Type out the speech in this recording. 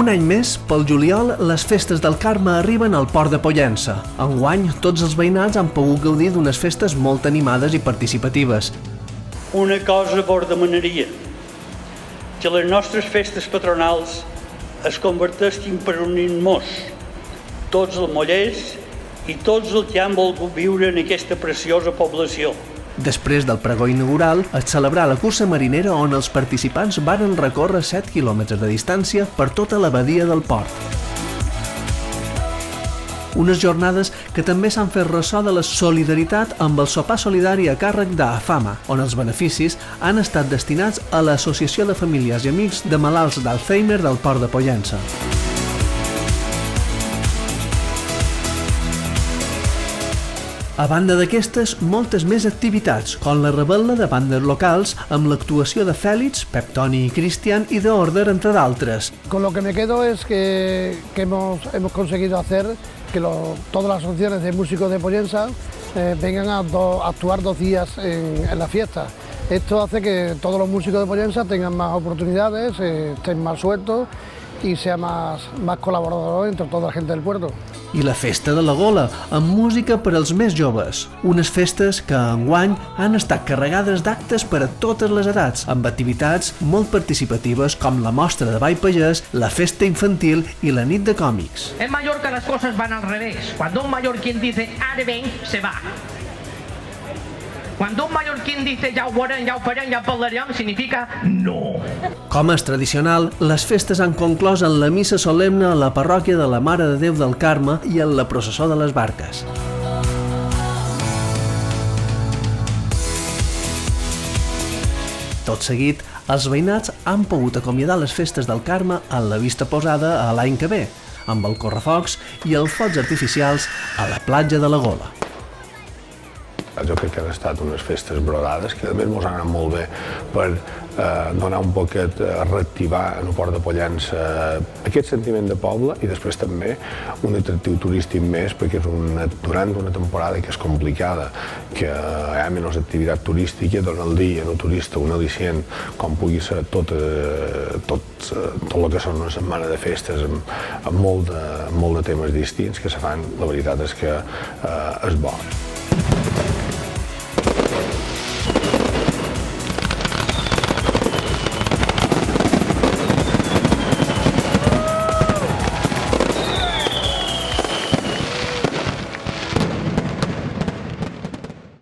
Un any més, pel juliol, les festes del Carme arriben al Port de Pollença. Enguany, tots els veïnats han pogut gaudir d'unes festes molt animades i participatives. Una cosa vos demanaria, que les nostres festes patronals es converteixin per unir-nos, tots els mollers i tots els que han volgut viure en aquesta preciosa població. Després del pregó inaugural, es celebrà la cursa marinera on els participants varen recórrer 7 quilòmetres de distància per tota la badia del port. Unes jornades que també s'han fet ressò de la solidaritat amb el sopar solidari a càrrec d'AFAMA, on els beneficis han estat destinats a l'Associació de Famílies i Amics de Malalts d'Alzheimer del Port de Pollença. A banda d'aquestes, moltes més activitats, com la revetla de bandes locals amb l'actuació de Fèlix, Pep Toni i Cristian i de Order, entre d'altres. Con lo que me quedo es que hemos conseguido hacer que todas las asociaciones de músicos de Pollença vengan a actuar 2 días en la fiesta. Esto hace que todos los músicos de Pollença tengan más oportunidades, estén más sueltos y sea más colaborador entre toda la gente del puerto. I la Festa de la Gola, amb música per als més joves. Unes festes que enguany han estat carregades d'actes per a totes les edats, amb activitats molt participatives com la mostra de ball pagès, la festa infantil i la nit de còmics. En Mallorca las cosas van al revés. Cuando un mallorquín dice ara ven, se va. Cuando un mallorquín dice ja ho veurem, ja ho farem, ja parlarem, significa no. Com és tradicional, les festes han conclòs en la missa solemne a la parròquia de la Mare de Déu del Carme i en la processó de les barques. Tot seguit, els veïnats han pogut acomiadar les festes del Carme en la vista posada a l'any que ve, amb el correfocs i els focs artificials a la platja de la Gola. Jo crec que han estat unes festes brodades que a més ens han anat molt bé per donar un poquet, reactivar en el Port de Pollença aquest sentiment de poble i després també un atractiu turístic més perquè és durant una temporada que és complicada, que hi ha menys activitat turística, dona al dia al turista un al·licient com pugui ser tot el que són una setmana de festes amb molt de temes distints que se fan, la veritat és que és bo.